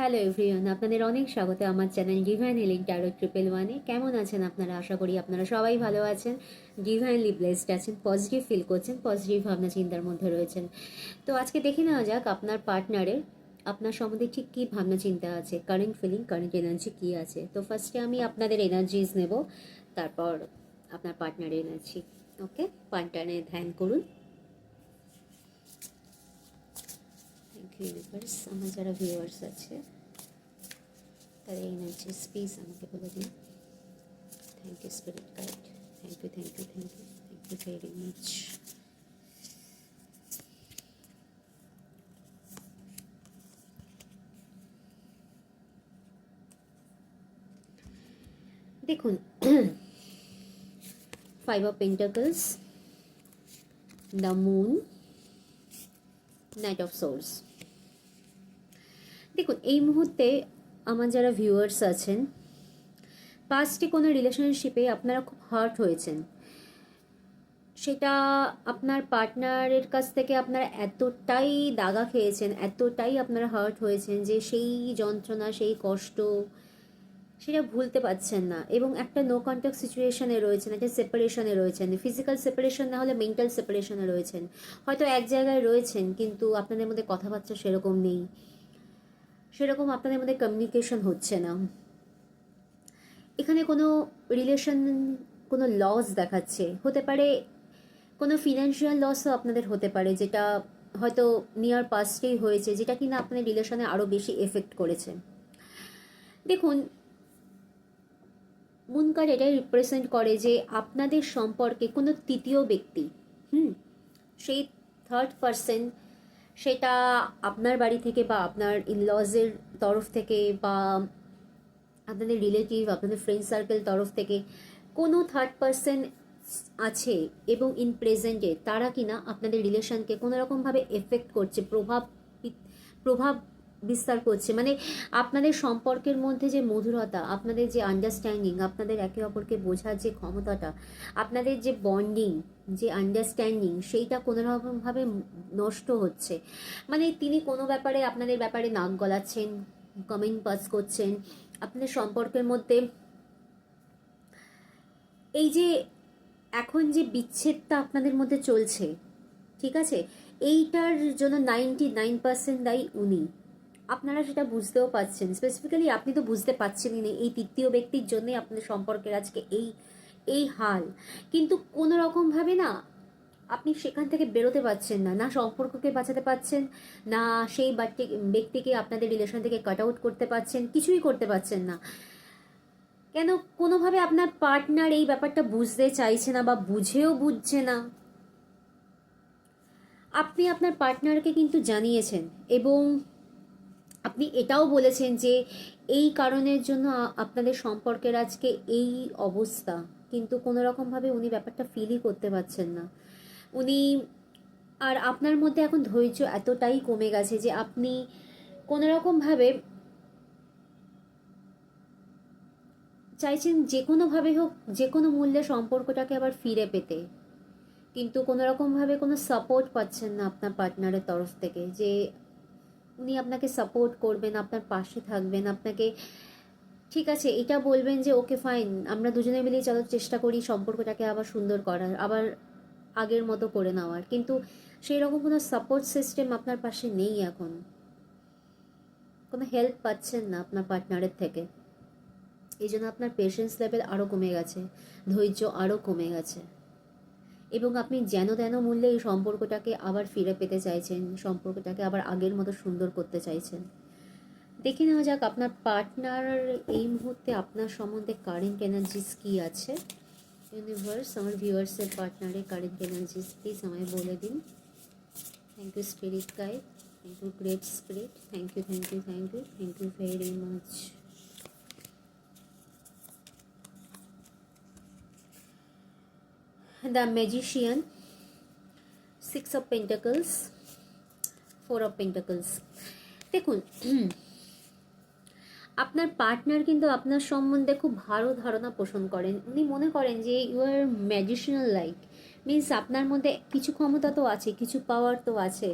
Hello everyone, আপনাদের অনেক স্বাগত আমার চ্যানেল ডিভাইন হিলিং ট্যারো 111-এ। কেমন আছেন আপনারা? আশা করি আপনারা সবাই ভালো আছেন, ডিভাইনলি ব্লেসড আছেন, পজিটিভ ফিল করছেন, পজিটিভ ভাবনা চিন্তার মধ্যে রয়েছেন। তো আজকে দেখে নেওয়া যাক আপনার পার্টনারের আপনার সম্বন্ধে ঠিক কী ভাবনা চিন্তা আছে, কারেন্ট ফিলিং, কারেন্ট এনার্জি কী আছে। তো ফার্স্টে আমি আপনাদের এনার্জিজ নেব, তারপর আপনার পার্টনারের এনার্জি। ওকে, পার্টনারে ধ্যান করুন। Thank you universe. আমার যারা ভিউয়ার্স আছে তাদের এনার্জি স্পেস আমাকে বলে দিন। Thank you spirit guide, thank you thank you thank you thank you very much. দেখুন, 5 of Pentacles, the Moon, Knight of Swords। দেখুন, এই মুহূর্তে আমার যারা ভিউয়ার্স আছেন, পাস্টে কোনো রিলেশনশিপে আপনারা খুব হার্ট হয়েছেন। সেটা আপনার পার্টনারের কাছ থেকে আপনারা এতটাই দাগা খেয়েছেন, এতটাই আপনারা হার্ট হয়েছেন যে সেই যন্ত্রণা, সেই কষ্ট সেটা ভুলতে পারছেন না, এবং একটা নো কন্ট্যাক্ট সিচুয়েশনে রয়েছেন, একটা সেপারেশনে রয়েছেন। ফিজিক্যাল সেপারেশন না হলে মেন্টাল সেপারেশনে রয়েছেন। হয়তো এক জায়গায় রয়েছেন কিন্তু আপনাদের মধ্যে কথাবার্তা সেরকম নেই, সেরকম আপনাদের মধ্যে কমিউনিকেশন হচ্ছে না। এখানে কোনো রিলেশন, কোনো লস দেখাচ্ছে, হতে পারে কোনো ফিনান্সিয়াল লসও আপনাদের হতে পারে, যেটা হয়তো নিয়ার পাস্টেই হয়েছে, যেটা কিনা আপনাদের রিলেশনে আরও বেশি এফেক্ট করেছে। দেখুন, মুন কার্ড এটাই রিপ্রেজেন্ট করে যে আপনাদের সম্পর্কে কোনো তৃতীয় ব্যক্তি, সেই থার্ড পারসন, সেটা আপনার বাড়ি থেকে বা আপনার ইনলজের তরফ থেকে বা আপনাদের রিলেটিভ, আপনাদের ফ্রেন্ড সার্কেল তরফ থেকে কোনো থার্ড পারসন আছে, এবং ইন প্রেজেন্টে তারা কিনা আপনাদের রিলেশনকে কোনো রকমভাবে এফেক্ট করছে, প্রভাব বিস্তার করছে। মানে আপনাদের সম্পর্কের মধ্যে যে মধুরতা, আপনাদের যে আন্ডারস্ট্যান্ডিং, আপনাদের একে অপরকে বোঝার যে ক্ষমতাটা, আপনাদের যে বন্ডিং, যে আন্ডারস্ট্যান্ডিং, সেইটা কোনো রকমভাবে নষ্ট হচ্ছে। মানে তিনি কোনো ব্যাপারে আপনাদের ব্যাপারে নাক গলাচ্ছেন, কমেন্ট পাস করছেন। আপনাদের সম্পর্কের মধ্যে এই যে এখন যে বিচ্ছেদটা আপনাদের মধ্যে চলছে, ঠিক আছে, এইটার জন্য 99% দায়ী উনি। আপনারা সেটা বুঝতেও পারছেন, স্পেসিফিক্যালি আপনি তো বুঝতে পারছেনই না, এই তৃতীয় ব্যক্তির জন্যই আপনাদের সম্পর্কের আজকে এই হাল। কিন্তু কোনো রকমভাবে না আপনি সেখান থেকে বেরোতে পারছেন না, না সম্পর্ককে বাঁচাতে পারছেন, না সেই ব্যক্তিকে আপনাদের রিলেশন থেকে কাট আউট করতে পারছেন, কিছুই করতে পারছেন না। কেন? কোনোভাবে আপনার পার্টনার এই ব্যাপারটা বুঝতে চাইছে না বা বুঝছে না। আপনি আপনার পার্টনারকে কিন্তু জানিয়েছেন, এবং আপনি এটাও বলেছেন যে এই কারণের জন্য আপনাদের সম্পর্কের আজকে এই অবস্থা, কিন্তু কোনো রকমভাবে উনি ব্যাপারটা ফিলই করতে পারছেন না। উনি আর আপনার মধ্যে এখন ধৈর্য এতটাই কমে গেছে যে আপনি কোনো রকমভাবে চাইছেন যে কোনোভাবে হোক, যে কোনো মূল্যে সম্পর্কটাকে আবার ফিরে পেতে, কিন্তু কোনো রকমভাবে কোনো সাপোর্ট পাচ্ছেন না আপনার পার্টনারের তরফ থেকে, যে উনি আপনাকে সাপোর্ট করবেন, আপনার পাশে থাকবেন, আপনাকে ঠিক আছে এটা বলবেন যে ওকে ফাইন, আমরা দুজনে মিলেই চলো চেষ্টা করি সম্পর্কটাকে আবার সুন্দর করার, আবার আগের মতো করে নেওয়ার। কিন্তু সেই রকম কোনো সাপোর্ট সিস্টেম আপনার পাশে নেই এখন, কোনো হেল্প পাচ্ছেন না আপনার পার্টনারের থেকে। এই জন্য আপনার পেশেন্স লেভেল আরও কমে গেছে, ধৈর্য আরও কমে গেছে, এবং আপনি যেন তেন মূল্যে এই সম্পর্কটাকে আবার ফিরে পেতে চাইছেন, সম্পর্কটাকে আবার আগের মতো সুন্দর করতে চাইছেন। দেখে নেওয়া যাক আপনার পার্টনার এই মুহূর্তে আপনার সম্বন্ধে কারেন্ট এনার্জিস কী আছে। ইউনিভার্স, আমার ভিউয়ার্সের পার্টনারের কারেন্ট এনার্জিস প্লিজ আমায় বলে দিন। Thank you spirit guide, thank you great spirit, thank you thank you thank you thank you very much. The magician, 6 of Pentacles, 4 of Pentacles। দেখুন, আপনার পার্টনার কিন্তু আপনার সম্বন্ধে খুব ভালো ধারণা পোষণ করেন। উনি মনে করেন যে you are magician like, means আপনার মধ্যে কিছু ক্ষমতা তো আছে, কিছু পাওয়ার তো আছে,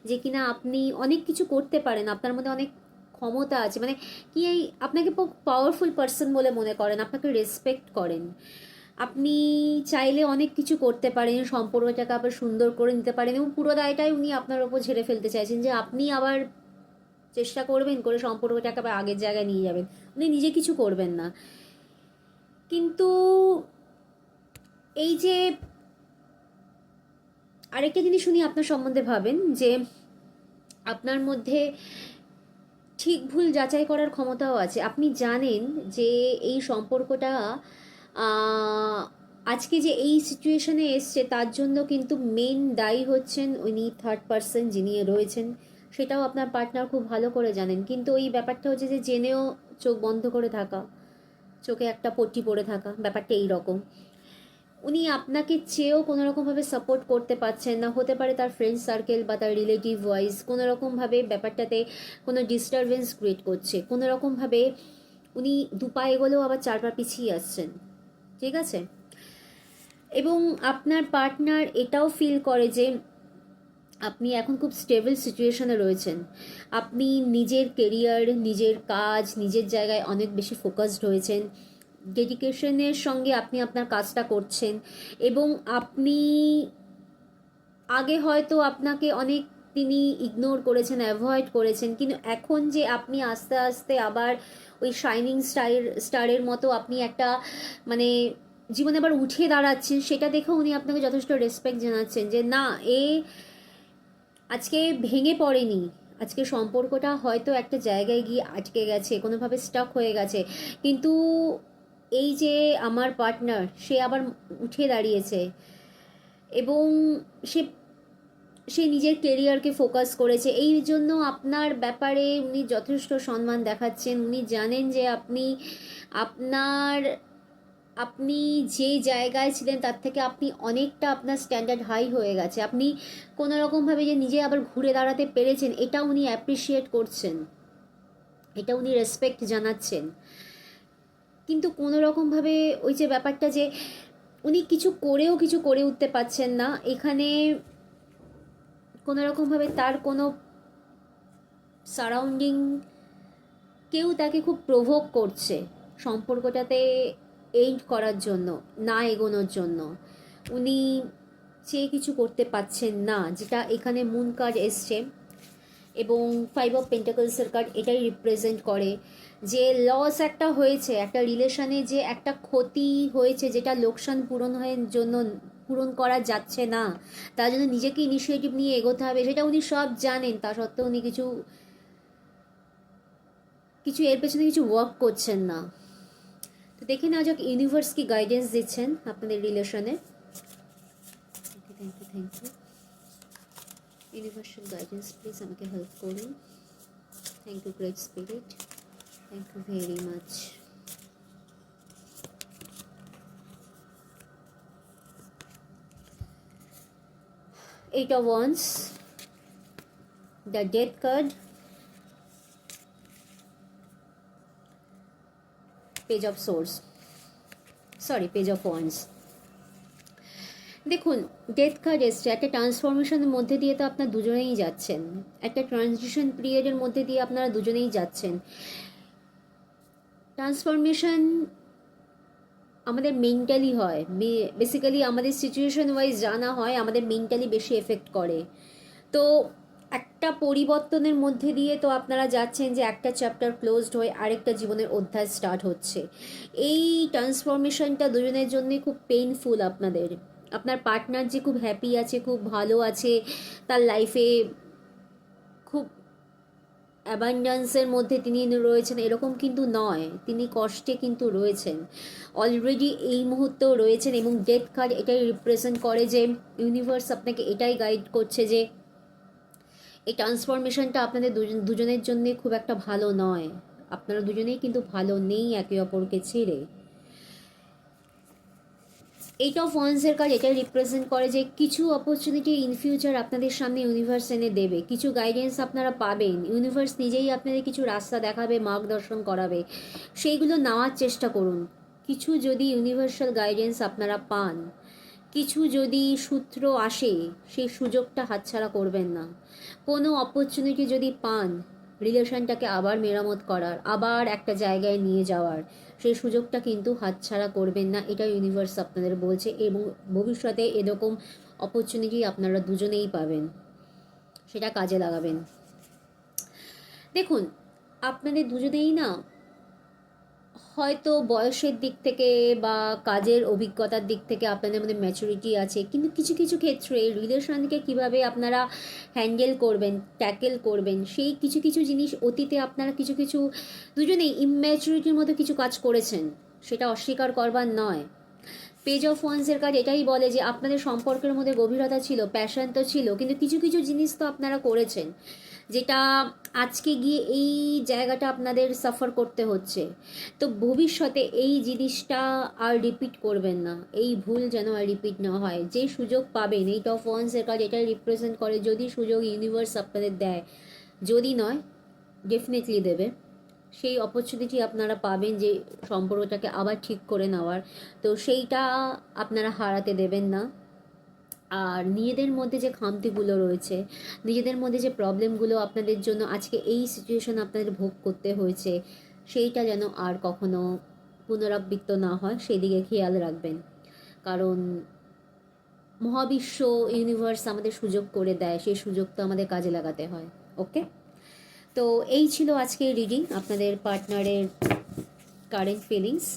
যে কিনা আপনি অনেক কিছু করতে পারেন, আপনার মধ্যে অনেক ক্ষমতা আছে, মানে কি এই আপনাকে পাওয়ারফুল পার্সন বলে মনে করেন, আপনাকে রেসপেক্ট করেন, আপনি চাইলে অনেক কিছু করতে পারেন, সম্পর্কটাকে আবার সুন্দর করে নিতে পারেন, এবং পুরো দায়টাই উনি আপনার ওপর ঝেড়ে ফেলতে চাইছেন যে আপনি আবার চেষ্টা করবেন করে সম্পর্কটাকে আবার আগের জায়গায় নিয়ে যাবেন, উনি নিজে কিছু করবেন না। কিন্তু এই যে আরেকটা জিনিস উনি আপনার সম্বন্ধে ভাবেন যে আপনার মধ্যে ঠিক ভুল যাচাই করার ক্ষমতাও আছে। আপনি জানেন যে এই সম্পর্কটা আজকে যে এই সিচুয়েশনে এসছে তার জন্য কিন্তু মেন দায়ী হচ্ছেন উনি থার্ড পার্সন যিনি রয়েছেন, সেটাও আপনার পার্টনার খুব ভালো করে জানেন। কিন্তু ওই ব্যাপারটা হচ্ছে যে জেনেও চোখ বন্ধ করে থাকা, চোখে একটা পট্টি পড়ে থাকা, ব্যাপারটা এই রকম। উনি আপনাকে চেয়েও কোনো রকমভাবে সাপোর্ট করতে পারছেন না, হতে পারে তার ফ্রেন্ড সার্কেল বা তার রিলেটিভ ওয়াইজ কোনো রকমভাবে ব্যাপারটাতে কোনো ডিস্টারবেন্স ক্রিয়েট করছে, কোনো রকমভাবে উনি দু পা এগোলেও আবার চার পা পিছিয়ে আসছেন, ঠিক আছে? এবং আপনার পার্টনার এটাও ফিল করে যে আপনি এখন খুব স্টেবল সিচুয়েশনে রয়েছেন, আপনি নিজের কেরিয়ার, নিজের কাজ, নিজের জায়গায় অনেক বেশি ফোকাসড হয়েছেন, ডেডিকেশনের সঙ্গে আপনি আপনার কাজটা করছেন, এবং আপনি আগে হয়তো আপনাকে অনেক তিনি ইগনোর করেছেন, অ্যাভয়েড করেছেন, কিন্তু এখন যে আপনি আস্তে আস্তে আবার ওই শাইনিং স্টারের মতো আপনি একটা মানে জীবনে আবার উঠে দাঁড়াচ্ছেন, সেটা দেখে উনি আপনাকে যথেষ্ট রেসপেক্ট জানাচ্ছেন যে না, এ আজকে ভেঙে পড়েনি, আজকে সম্পর্কটা হয়তো একটা জায়গায় গিয়ে আটকে গেছে, কোনোভাবে স্টাক হয়ে গেছে, কিন্তু এই যে আমার পার্টনার সে আবার উঠে দাঁড়িয়েছে, এবং সে সে নিজের কেরিয়ারকে ফোকাস করেছে, এই জন্য আপনার ব্যাপারে উনি যথেষ্ট সম্মান দেখাচ্ছেন। উনি জানেন যে আপনার আপনি যে জায়গায় ছিলেন তার থেকে আপনি অনেকটা আপনার স্ট্যান্ডার্ড হাই হয়ে গেছে, আপনি কোনো রকমভাবে যে নিজে আবার ঘুরে দাঁড়াতে পেরেছেন এটা উনি অ্যাপ্রিসিয়েট করছেন, এটা উনি রেসপেক্ট জানাচ্ছেন। কিন্তু কোনো রকমভাবে ওই যে ব্যাপারটা যে উনি কিছু করেও কিছু করে উঠতে পারছেন না, এখানে কোনো রকমভাবে তার কোনো সারাউন্ডিং কেউ তাকে খুব প্রভোক করছে সম্পর্কটাতে এন্ড করার জন্য, না এগোনোর জন্য। উনি চেয়ে কিছু করতে পারছেন না, যেটা এখানে মুন কার্ড এসছে এবং 5 অফ পেন্টাকলসের কার্ড এটাই রিপ্রেজেন্ট করে যে লস একটা হয়েছে, একটা রিলেশনে যে একটা ক্ষতি হয়েছে, যেটা লোকসান পূরণ করা যাচ্ছে না, তার জন্য নিজেকে ইনিশিয়েটিভ নিয়ে এগোতে হবে, সেটা উনি সব জানেন, তা সত্ত্বেও উনি কিছু এর পেছনে কিছু ওয়ার্ক করছেন না। তো দেখে নেওয়া যাক ইউনিভার্স কি গাইডেন্স দিচ্ছেন আপনাদের রিলেশনে। Thank you universal guidance, please আমাকে হেল্প করুন। Thank you great spirit, thank you very much. Eight of Wands, the Death card, Page of Swords, sorry Page of Wands। দেখুন, ডেথ কার্ড এসছে, একটা ট্রান্সফরমেশনের মধ্যে দিয়ে তো আপনার দুজনেই যাচ্ছেন, একটা ট্রানজিশন পিরিয়ডের মধ্যে দিয়ে আপনারা দুজনেই যাচ্ছেন। ট্রান্সফরমেশন আমাদের মেন্টালি হয়, বেসিক্যালি আমাদের সিচুয়েশন ওয়াইজ জানা হয়, আমাদের মেন্টালি বেশি এফেক্ট করে। তো একটা পরিবর্তনের মধ্যে দিয়ে তো আপনারা যাচ্ছেন যে একটা চ্যাপ্টার ক্লোজড হয়ে আরেকটা জীবনের অধ্যায় স্টার্ট হচ্ছে। এই ট্রান্সফরমেশনটা দুজনের জন্যই খুব পেইনফুল আপনাদের। আপনার পার্টনার যে খুব হ্যাপি আছে, খুব ভালো আছে, তার লাইফে খুব অ্যাবান্ডান্সের মধ্যে তিনি রয়েছেন এরকম কিন্তু নয়, তিনি কষ্টে কিন্তু রয়েছেন, অলরেডি এই মুহূর্তেও রয়েছেন। এবং ডেথ কার্ড এটাই রিপ্রেজেন্ট করে যে ইউনিভার্স আপনাকে এটাই গাইড করছে যে এই ট্রান্সফরমেশনটা আপনাদের দুজনের জন্যে খুব একটা ভালো নয়, আপনারা দুজনেই কিন্তু ভালো নেই একে অপরকে ছেড়ে। এইট অফ ওয়ান্সের কাজ এটাই রিপ্রেজেন্ট করে যে কিছু অপরচুনিটি ইন ফিউচার আপনাদের সামনে ইউনিভার্স এনে দেবে, কিছু গাইডেন্স আপনারা পাবেন, ইউনিভার্স নিজেই আপনাদের কিছু রাস্তা দেখাবে, মার্গদর্শন করাবে, সেইগুলো নেওয়ার চেষ্টা করুন। কিছু যদি ইউনিভার্সাল গাইডেন্স আপনারা পান, কিছু যদি সূত্র আসে, সেই সুযোগটা হাতছাড়া করবেন না। কোনো অপরচুনিটি যদি পান, রিলেশনটাকে আবার মেরামত করার, আবার একটা জায়গায় নিয়ে যাওয়ার, সেই সুযোগটা কিন্তু হাতছাড়া করবেন না, এটা ইউনিভার্স আপনাদের বলছে। এবং ভবিষ্যতে এরকম অপরচুনিটি আপনারা দুজনেই পাবেন, সেটা কাজে লাগাবেন। দেখুন, আপনাদের দুজনেই না হয়তো বয়সের দিক থেকে বা কাজের অভিজ্ঞতার দিক থেকে আপনাদের মধ্যে ম্যাচুরিটি আছে, কিন্তু কিছু কিছু ক্ষেত্রে রিলেশনকে কিভাবে আপনারা হ্যান্ডেল করবেন, ট্যাকেল করবেন, সেই কিছু কিছু জিনিস অতীতে আপনারা কিছু কিছু দুজনেই ইম্যাচুরিটির মতো কিছু কাজ করেছেন, সেটা অস্বীকার করবার নয়। পেজ অফ ওয়ান্সের কাজ এটাই বলে যে আপনাদের সম্পর্কের মধ্যে গভীরতা ছিল, প্যাশন তো ছিল, কিন্তু কিছু কিছু জিনিস তো আপনারা করেছেন যেটা আজকে গিয়ে এই জায়গাটা আপনাদের সাফার করতে হচ্ছে। তো ভবিষ্যতে এই জিনিসটা আর রিপিট করবেন না, এই ভুল যেন আর রিপিট না হয়। যে সুযোগ পাবেন, এইট অফ ওয়ান্সের কাজ এটাই রিপ্রেজেন্ট করে, যদি সুযোগ ইউনিভার্স আপনাদের দেয়, যদি নয় ডেফিনেটলি দেবে, সেই অপরচুনিটি আপনারা পাবেন যে সম্পর্কটাকে আবার ঠিক করে নেওয়ার। তো সেইটা আপনারা হারাতে দেবেন না। আর নিজেদের মধ্যে যে খামতিগুলো রয়েছে, নিজেদের মধ্যে যে প্রবলেমগুলো আপনাদের জন্য আজকে এই সিচুয়েশন আপনাদের ভোগ করতে হয়েছে, সেইটা যেন আর কখনো পুনরাবৃত্ত না হয়, সেদিকে খেয়াল রাখবেন। কারণ মহাবিশ্ব, ইউনিভার্স আমাদের সুযোগ করে দেয়, সেই সুযোগ তো আমাদের কাজে লাগাতে হয়। ওকে, তো এই ছিল আজকের রিডিং, আপনাদের পার্টনারের কারেন্ট ফিলিংস।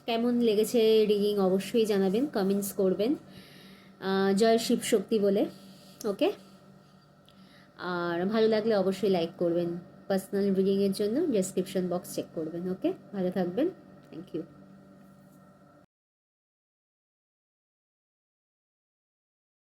কেমন লেগেছে রিডিং অবশ্যই জানাবেন, কমেন্টস করবেন, জয় শিব শক্তি বলে। ওকে, আর ভালো লাগলে অবশ্যই লাইক করবেন। পার্সোনাল রিডিংয়ের জন্য ডেসক্রিপশন বক্স চেক করবেন। ওকে, ভালো থাকবেন, থ্যাংক ইউ।